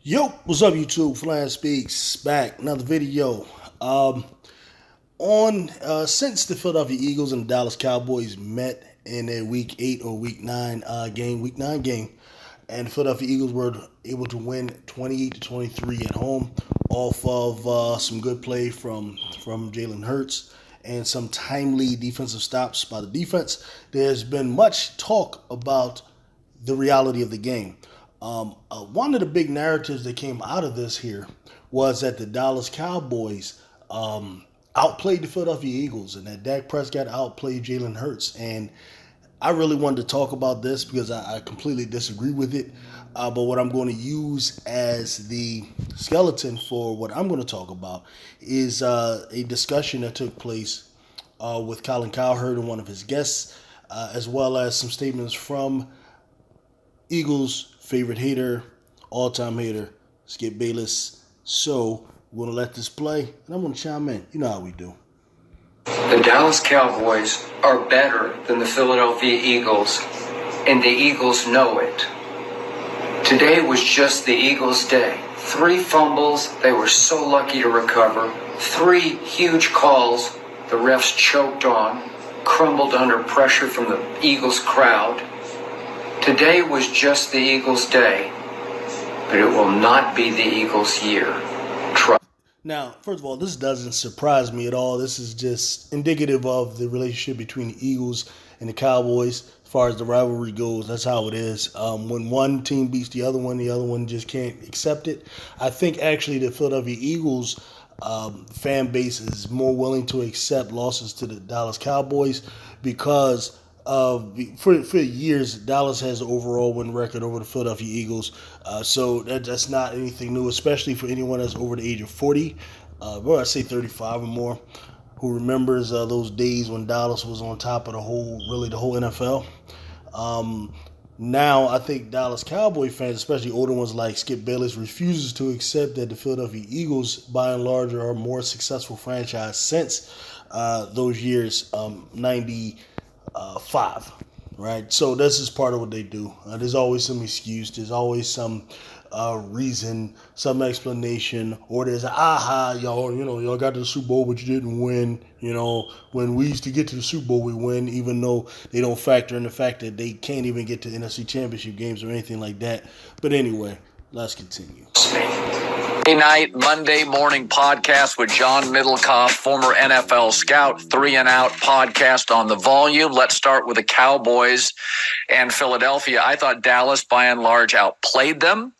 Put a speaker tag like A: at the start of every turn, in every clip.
A: Yo, what's up YouTube? Flying Speaks back, another video. Since the Philadelphia Eagles and the Dallas Cowboys met in their Week 8 or Week 9 game, and the Philadelphia Eagles were able to win 28-23 at home off of some good play from Jalen Hurts and some timely defensive stops by the defense. There's been much talk about the reality of the game. One of the big narratives that came out of this here was that the Dallas Cowboys outplayed the Philadelphia Eagles and that Dak Prescott outplayed Jalen Hurts. And I really wanted to talk about this because I completely disagree with it. But what I'm going to use as the skeleton for what I'm going to talk about is a discussion that took place with Colin Cowherd and one of his guests, as well as some statements from Eagles favorite hater, all-time hater, Skip Bayless. So we're going to let this play, and I'm going to chime in. You know how we do.
B: The Dallas Cowboys are better than the Philadelphia Eagles, and the Eagles know it. Today was just the Eagles' day. 3 fumbles they were so lucky to recover. 3 huge calls the refs choked on, crumbled under pressure from the Eagles crowd. Today was just the Eagles' day, but it will not be the Eagles' year.
A: Now, first of all, this doesn't surprise me at all. This is just indicative of the relationship between the Eagles and the Cowboys as far as the rivalry goes. That's how it is. When one team beats the other one just can't accept it. I think actually the Philadelphia Eagles fan base is more willing to accept losses to the Dallas Cowboys because for years, Dallas has the overall win record over the Philadelphia Eagles. So that's not anything new, especially for anyone that's over the age of 40. Well, I say 35 or more, who remembers those days when Dallas was on top of the whole NFL. Now, I think Dallas Cowboy fans, especially older ones like Skip Bayless, refuses to accept that the Philadelphia Eagles, by and large, are a more successful franchise since those years, 95, right? So this is part of what they do. There's always some excuse. There's always some reason, some explanation, or there's y'all got to the Super Bowl, but you didn't win. When we used to get to the Super Bowl, we win, even though they don't factor in the fact that they can't even get to NFC Championship games or anything like that. But anyway, let's continue.
C: Night, Monday morning podcast with John Middlecoff, former NFL scout, 3 and Out podcast on the volume. Let's start with the Cowboys and Philadelphia. I thought Dallas, by and large, outplayed them.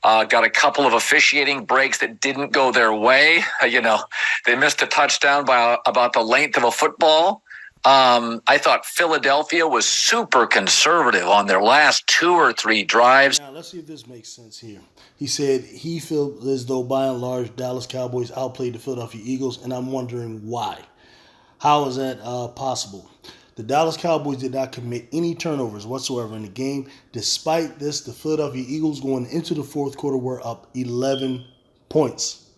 C: Got a couple of officiating breaks that didn't go their way. They missed a touchdown by about the length of a football. I thought Philadelphia was super conservative on their last 2 or 3 drives.
A: Now, let's see if this makes sense here. He said he feels as though, by and large, Dallas Cowboys outplayed the Philadelphia Eagles, and I'm wondering why. How is that possible? The Dallas Cowboys did not commit any turnovers whatsoever in the game. Despite this, the Philadelphia Eagles going into the fourth quarter were up 11 points.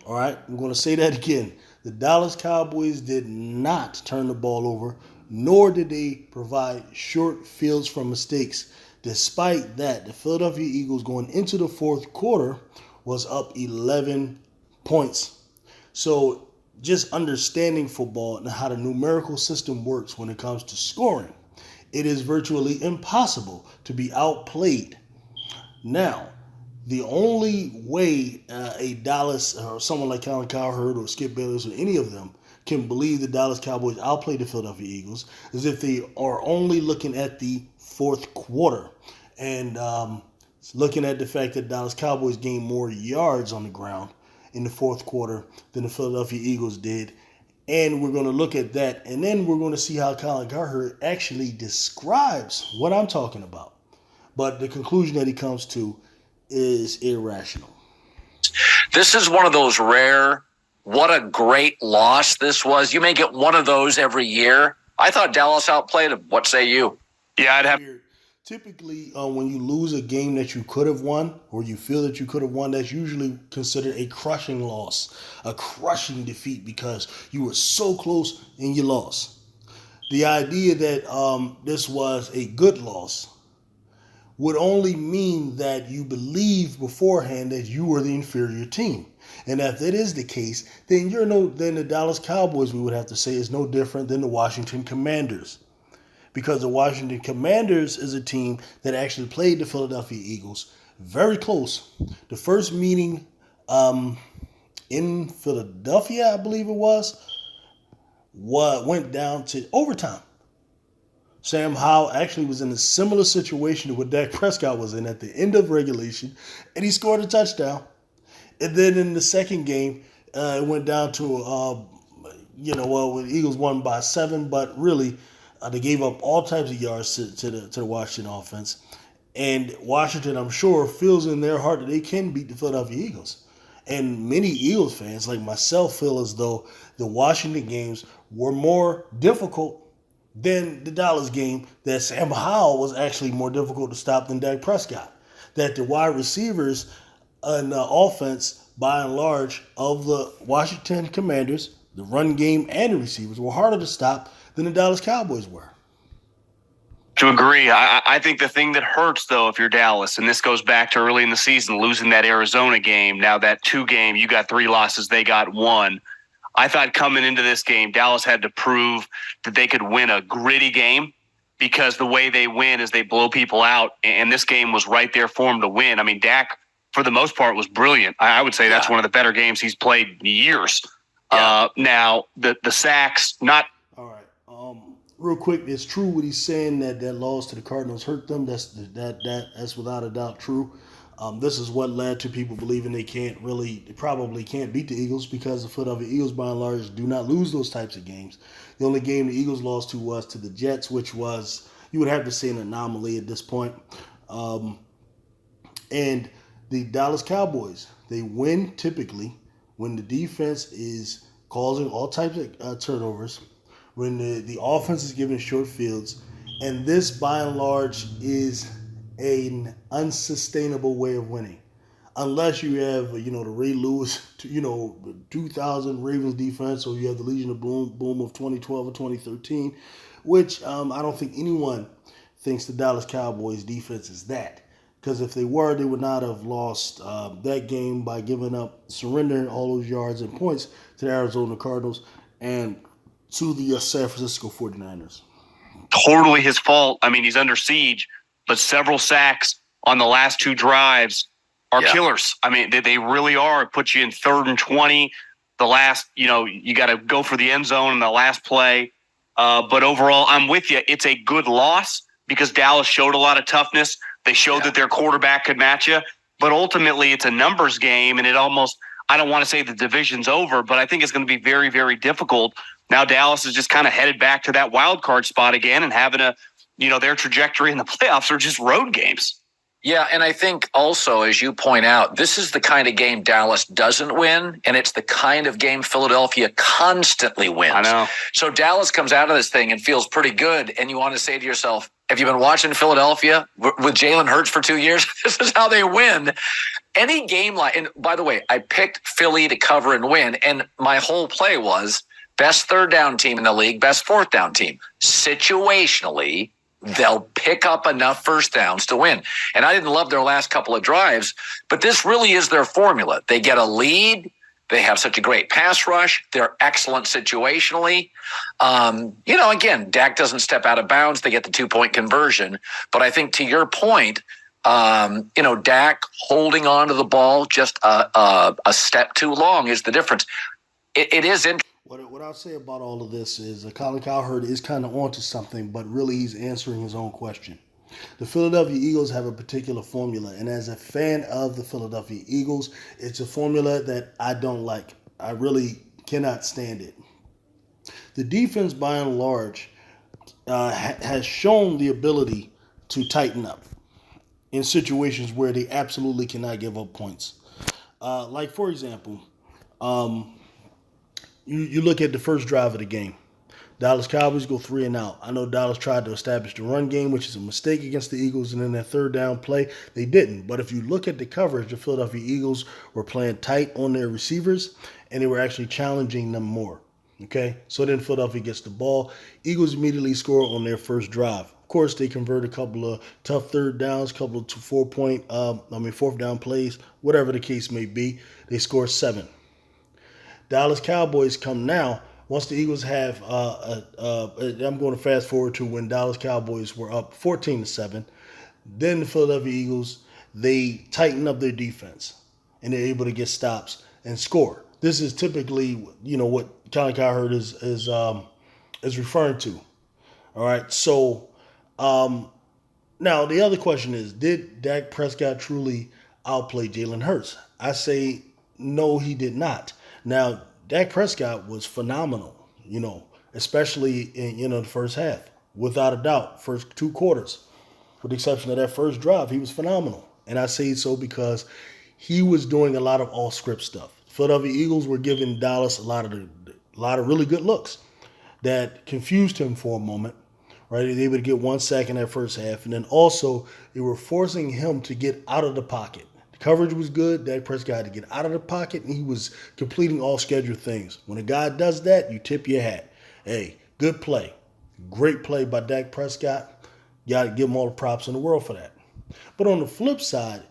A: All right, I'm going to say that again. The Dallas Cowboys did not turn the ball over, nor did they provide short fields from mistakes. Despite that, the Philadelphia Eagles going into the fourth quarter was up 11 points. So just understanding football and how the numerical system works when it comes to scoring, it is virtually impossible to be outplayed. Now, the only way a Dallas or someone like Colin Cowherd or Skip Bayless or any of them can believe the Dallas Cowboys outplayed the Philadelphia Eagles is if they are only looking at the fourth quarter and looking at the fact that Dallas Cowboys gained more yards on the ground in the fourth quarter than the Philadelphia Eagles did. And we're going to look at that, and then we're going to see how Colin Cowherd actually describes what I'm talking about. But the conclusion that he comes to is irrational.
C: This is one of those rare, what a great loss this was. You may get one of those every year. I thought Dallas outplayed them. What say you?
A: Yeah, I'd have. Typically, when you lose a game that you could have won or you feel that you could have won, that's usually considered a crushing loss, a crushing defeat because you were so close and you lost. The idea that this was a good loss would only mean that you believe beforehand that you were the inferior team. And if that is the case, then then the Dallas Cowboys, we would have to say, is no different than the Washington Commanders. Because the Washington Commanders is a team that actually played the Philadelphia Eagles very close. The first meeting in Philadelphia, I believe it was, went down to overtime. Sam Howell actually was in a similar situation to what Dak Prescott was in at the end of regulation, and he scored a touchdown. And then in the second game, it went down to, the Eagles won by 7, but really they gave up all types of yards to the Washington offense. And Washington, I'm sure, feels in their heart that they can beat the Philadelphia Eagles. And many Eagles fans, like myself, feel as though the Washington games were more difficult than the Dallas game, that Sam Howell was actually more difficult to stop than Dak Prescott. That the wide receivers and the offense, by and large, of the Washington Commanders, the run game and the receivers, were harder to stop than the Dallas Cowboys were.
D: To agree. I think the thing that hurts, though, if you're Dallas, and this goes back to early in the season, losing that Arizona game, now that 2 game, you got 3 losses, they got 1. I thought coming into this game, Dallas had to prove that they could win a gritty game, because the way they win is they blow people out, and this game was right there for them to win. I mean, Dak, for the most part, was brilliant. I would say that's one of the better games he's played in years. Yeah. Now, the sacks, not...
A: All right. Real quick, it's true what he's saying, that loss to the Cardinals hurt them. That's without a doubt true. This is what led to people believing they probably can't beat the Eagles, because the Philadelphia Eagles, by and large, do not lose those types of games. The only game the Eagles lost to was to the Jets, which was, you would have to say, an anomaly at this point. And the Dallas Cowboys, they win typically when the defense is causing all types of turnovers, when the offense is giving short fields, and this, by and large, is an unsustainable way of winning. Unless you have, the Ray Lewis, 2000 Ravens defense, or you have the Legion of Boom of 2012 or 2013, which I don't think anyone thinks the Dallas Cowboys defense is that. Because if they were, they would not have lost that game by surrendering all those yards and points to the Arizona Cardinals and to the San Francisco 49ers.
D: Totally his fault. I mean, he's under siege, but several sacks on the last 2 drives are killers. I mean, they really are. It puts you in 3rd and 20. The last, you got to go for the end zone in the last play. But overall, I'm with you. It's a good loss because Dallas showed a lot of toughness. They showed that their quarterback could match you. But ultimately, it's a numbers game, and it almost, I don't want to say the division's over, but I think it's going to be very, very difficult. Now Dallas is just kind of headed back to that wild card spot again, and having their trajectory in the playoffs are just road games.
C: Yeah, and I think also, as you point out, this is the kind of game Dallas doesn't win, and it's the kind of game Philadelphia constantly wins.
D: I know.
C: So Dallas comes out of this thing and feels pretty good, and you want to say to yourself, have you been watching Philadelphia with Jalen Hurts for 2 years? This is how they win. Any game like, and by the way, I picked Philly to cover and win, and my whole play was best 3rd down team in the league, best 4th down team. Situationally, they'll pick up enough 1st downs to win. And I didn't love their last couple of drives, but this really is their formula. They get a lead. They have such a great pass rush. They're excellent situationally. Again, Dak doesn't step out of bounds. They get the 2-point conversion. But I think to your point, Dak holding on to the ball just a step too long is the difference. It is interesting.
A: What I'll say about all of this is Colin Cowherd is kind of onto something, but really he's answering his own question. The Philadelphia Eagles have a particular formula, and as a fan of the Philadelphia Eagles, it's a formula that I don't like. I really cannot stand it. The defense, by and large, has shown the ability to tighten up in situations where they absolutely cannot give up points. Like, for example, you look at the first drive of the game. Dallas Cowboys go 3 and out. I know Dallas tried to establish the run game, which is a mistake against the Eagles, and in that 3rd down play, they didn't. But if you look at the coverage, the Philadelphia Eagles were playing tight on their receivers, and they were actually challenging them more. Okay? So then Philadelphia gets the ball. Eagles immediately score on their first drive. Of course, they convert a couple of tough third downs, couple of fourth down plays, whatever the case may be. They score 7. Dallas Cowboys come now. Once the Eagles have, I'm going to fast forward to when Dallas Cowboys were up 14-7. Then the Philadelphia Eagles, they tighten up their defense and they're able to get stops and score. This is typically, what Colin Cowherd is referring to. All right, so now the other question is, did Dak Prescott truly outplay Jalen Hurts? I say no, he did not. Now, Dak Prescott was phenomenal, especially in the first half, without a doubt. First 2 quarters, with the exception of that first drive, he was phenomenal. And I say so because he was doing a lot of all-script stuff. Philadelphia Eagles were giving Dallas a lot of really good looks that confused him for a moment. Right, they were able to get 1 sack in that first half, and then also they were forcing him to get out of the pocket. The coverage was good. Dak Prescott had to get out of the pocket, and he was completing all scheduled things. When a guy does that, you tip your hat. Hey, good play. Great play by Dak Prescott. You got to give him all the props in the world for that. But on the flip side,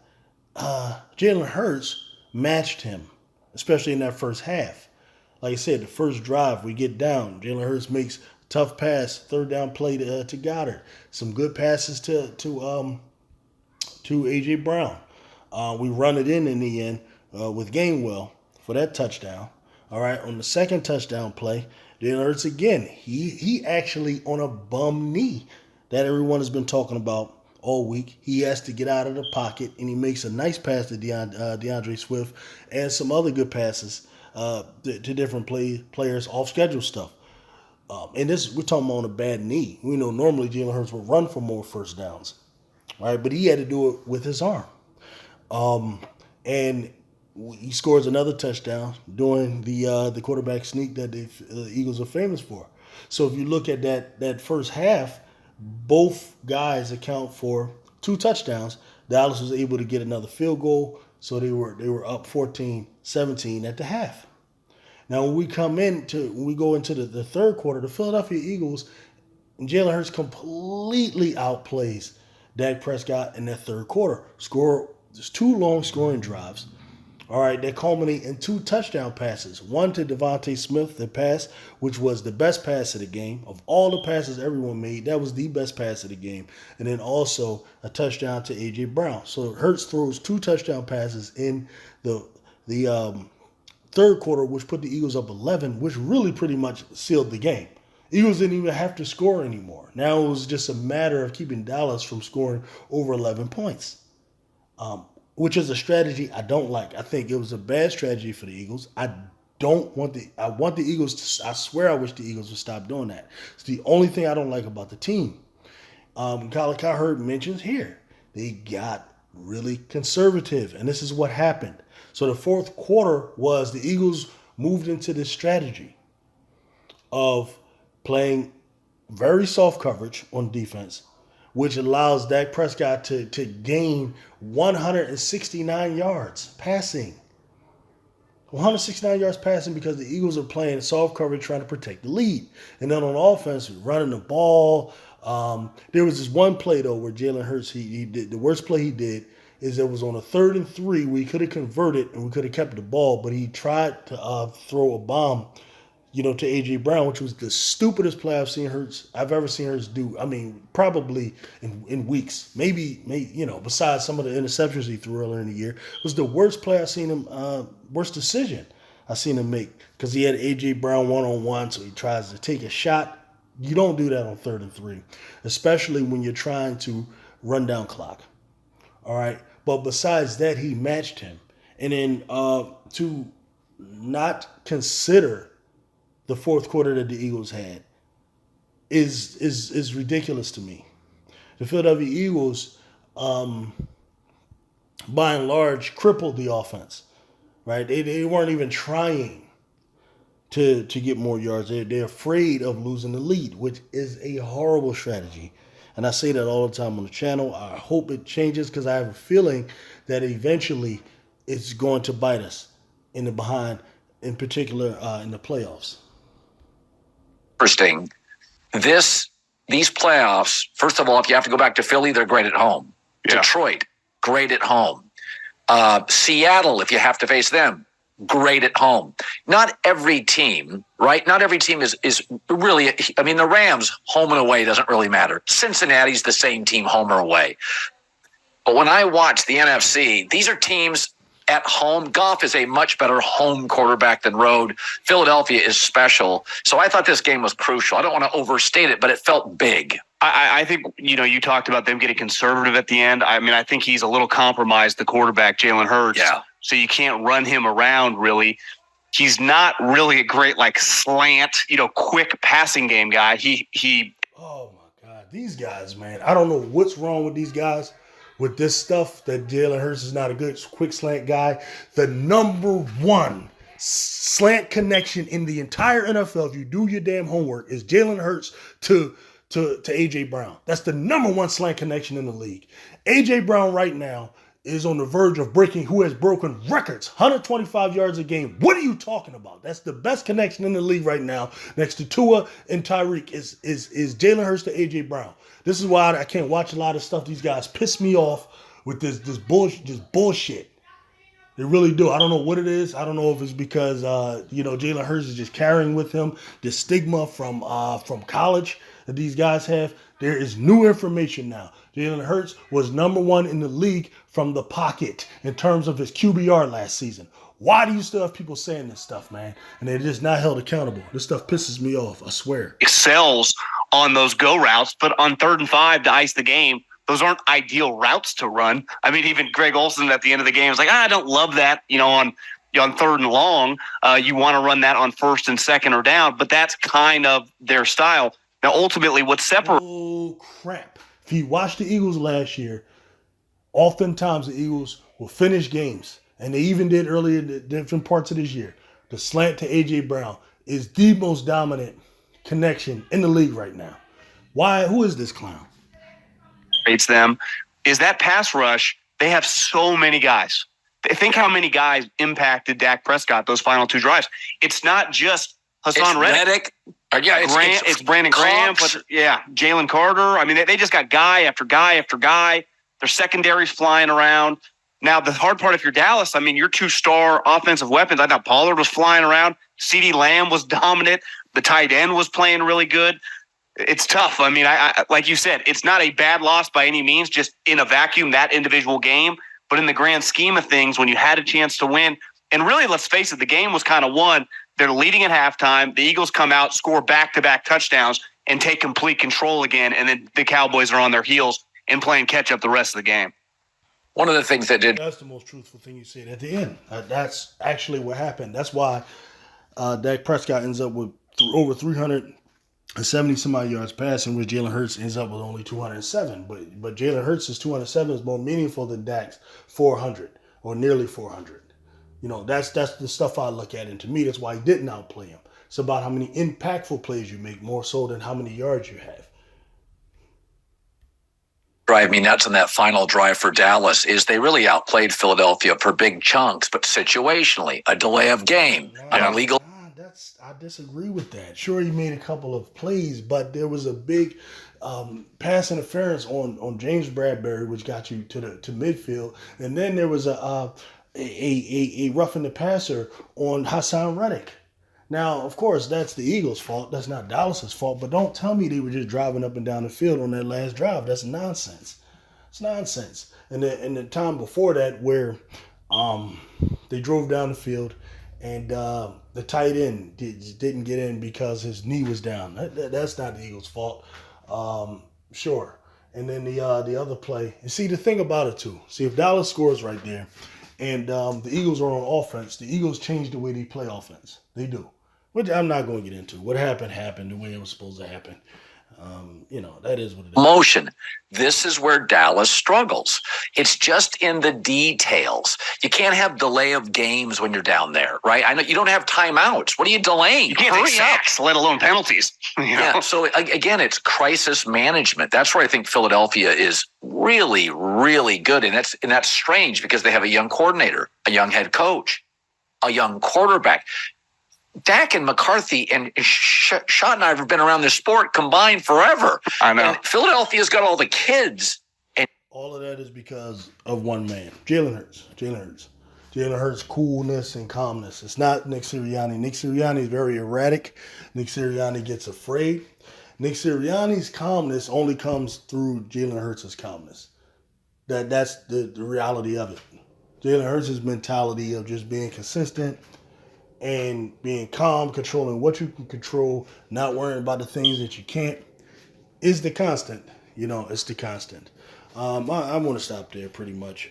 A: Jalen Hurts matched him, especially in that first half. Like I said, the first drive, we get down. Jalen Hurts makes tough pass, third down play to Goddard. Some good passes to A.J. Brown. We run it in the end with Gainwell for that touchdown. All right, on the second touchdown play, Jalen Hurts again. He actually on a bum knee that everyone has been talking about all week. He has to get out of the pocket, and he makes a nice pass to DeAndre Swift and some other good passes to different players off schedule stuff. And this, we're talking about on a bad knee. We know normally Jalen Hurts would run for more first downs, right? But he had to do it with his arm. And he scores another touchdown doing the quarterback sneak that the Eagles are famous for. So if you look at that first half, both guys account for 2 touchdowns. Dallas was able to get another field goal, so they were up 14-17 at the half. Now, when we go into the third quarter, the Philadelphia Eagles and Jalen Hurts completely outplays Dak Prescott in that third quarter. There's 2 long scoring drives. All right, that culminate in 2 touchdown passes. One to Devontae Smith, the pass, which was the best pass of the game. Of all the passes everyone made, that was the best pass of the game. And then also a touchdown to A.J. Brown. So Hurts throws 2 touchdown passes in the third quarter, which put the Eagles up 11, which really pretty much sealed the game. Eagles didn't even have to score anymore. Now it was just a matter of keeping Dallas from scoring over 11 points, which is a strategy I don't like. I think it was a bad strategy for the Eagles. I want the Eagles to, I swear I wish the Eagles would stop doing that. It's the only thing I don't like about the team. Colin Cowherd mentions here, they got really conservative, and this is what happened. So the fourth quarter was the Eagles moved into this strategy of playing very soft coverage on defense, which allows Dak Prescott to gain 169 yards passing. 169 yards passing because the Eagles are playing soft coverage trying to protect the lead. And then on offense, running the ball. There was this one play, though, where Jalen Hurts, he did the worst play he did is it was on a 3rd and 3 where he could have converted and we could have kept the ball, but he tried to throw a bomb, to A.J. Brown, which was the stupidest play I've ever seen Hurts do. I mean, probably in weeks. Maybe, besides some of the interceptions he threw earlier in the year, it was the worst play I've seen him, worst decision I've seen him make, because he had A.J. Brown one-on-one, so he tries to take a shot. You don't do that on 3rd and 3, especially when you're trying to run down clock. All right. But besides that, he matched him. And then to not consider the fourth quarter that the Eagles had is ridiculous to me. The Philadelphia Eagles, by and large, crippled the offense. Right? They weren't even trying to get more yards. They're afraid of losing the lead, which is a horrible strategy. And I say that all the time on the channel. I hope it changes because I have a feeling that eventually it's going to bite us in the behind, in particular in the playoffs.
C: Interesting. This these playoffs, first of all, if you have to go back to Philly, they're great at home.
D: Yeah.
C: Detroit, great at home. Seattle, if you have to face them, great at home. Not every team, right? Not every team is really, I mean, the Rams, home and away doesn't really matter. Cincinnati's the same team, home or away. But when I watch the NFC, these are teams at home. Goff is a much better home quarterback than road. Philadelphia is special. So I thought this game was crucial. I don't want to overstate it, but it felt big.
D: I think, you talked about them getting conservative at the end. I mean, I think he's a little compromised, the quarterback, Jalen Hurts.
C: Yeah.
D: So you can't run him around, really. He's not really a great, slant, quick passing game guy. He.
A: Oh, my God. These guys, man. I don't know what's wrong with these guys. With this stuff, that Jalen Hurts is not a good quick slant guy. The number one slant connection in the entire NFL, if you do your damn homework, is Jalen Hurts to A.J. Brown. That's the number one slant connection in the league. A.J. Brown right now is on the verge of who has broken records, 125 yards a game. What are you talking about? That's the best connection in the league right now, next to Tua and Tyreek, is Jalen Hurts to A.J. Brown. This is why I can't watch a lot of stuff. These guys piss me off with this bullshit. They really do. I don't know what it is. I don't know if it's because Jalen Hurts is just carrying with him the stigma from college that these guys have. There is new information now. Jalen Hurts was number one in the league from the pocket in terms of his QBR last season. Why do you still have people saying this stuff, man? And they're just not held accountable. This stuff pisses me off, I swear.
D: Excels on those go routes, but on 3rd and 5 to ice the game, those aren't ideal routes to run. I mean, even Greg Olsen at the end of the game was like, I don't love that, on 3rd and long. You want to run that on 1st and 2nd or down, but that's kind of their style. Now, ultimately, what separates...
A: Oh, crap. If you watched the Eagles last year, oftentimes the Eagles will finish games, and they even did earlier in different parts of this year. The slant to A.J. Brown is the most dominant connection in the league right now. Why? Who is this clown?
D: Them is that pass rush. They have so many guys. Think how many guys impacted Dak Prescott those final 2 drives. It's not just Hassan Reddick. It's Brandon Graham. But Jalen Carter. I mean, they just got guy after guy after guy. Their secondaries flying around. Now, the hard part, if you're Dallas, I mean, your 2-star offensive weapons. I thought Pollard was flying around. CeeDee Lamb was dominant. The tight end was playing really good. It's tough. I mean, I like you said, it's not a bad loss by any means, just in a vacuum, that individual game. But in the grand scheme of things, when you had a chance to win, and really, let's face it, the game was kind of won. They're leading at halftime. The Eagles come out, score back-to-back touchdowns, and take complete control again. And then the Cowboys are on their heels and playing catch-up the rest of the game.
C: One of the things that did...
A: That's the most truthful thing you said at the end. That's actually what happened. That's why Dak Prescott ends up with over 370-some-odd yards passing, which Jalen Hurts ends up with only 207. But Jalen Hurts' 207 is more meaningful than Dak's 400 or nearly 400. That's the stuff I look at. And to me, that's why he didn't outplay him. It's about how many impactful plays you make more so than how many yards you have.
C: Drive me nuts on that final drive for Dallas is they really outplayed Philadelphia for big chunks, but situationally, a delay of game, an illegal...
A: I disagree with that. Sure, he made a couple of plays, but there was a big pass interference on James Bradbury, which got you to midfield, and then there was a roughing the passer on Hassan Reddick. Now, of course, that's the Eagles' fault. That's not Dallas's fault. But don't tell me they were just driving up and down the field on that last drive. That's nonsense. It's nonsense. And the time before that, where they drove down the field and the tight end didn't get in because his knee was down. That's not the Eagles' fault. Sure. And then the other play. And see, the thing about it, too. See, if Dallas scores right there and the Eagles are on offense, the Eagles change the way they play offense. They do. Which I'm not going to get into. What happened the way it was supposed to happen. That is what it is.
C: Motion. This is where Dallas struggles. It's just in the details. You can't have delay of games when you're down there, right? I know you don't have timeouts. What are you delaying?
D: You can't take sacks, let alone penalties.
C: Yeah. So again, it's crisis management. That's where I think Philadelphia is really, really good, and that's strange because they have a young coordinator, a young head coach, a young quarterback. Dak and McCarthy and Schott and I have been around this sport combined forever.
D: I know.
C: And Philadelphia's got all the kids. And
A: all of that is because of one man, Jalen Hurts. Jalen Hurts' coolness and calmness. It's not Nick Sirianni. Nick Sirianni is very erratic. Nick Sirianni gets afraid. Nick Sirianni's calmness only comes through Jalen Hurts' calmness. That's the reality of it. Jalen Hurts' mentality of just being consistent and being calm, controlling what you can control, not worrying about the things that you can't, is the constant. It's the constant. I'm going to stop there pretty much.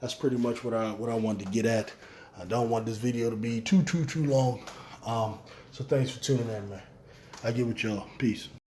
A: That's pretty much what I wanted to get at. I don't want this video to be too long. So thanks for tuning in, man. I get with y'all. Peace.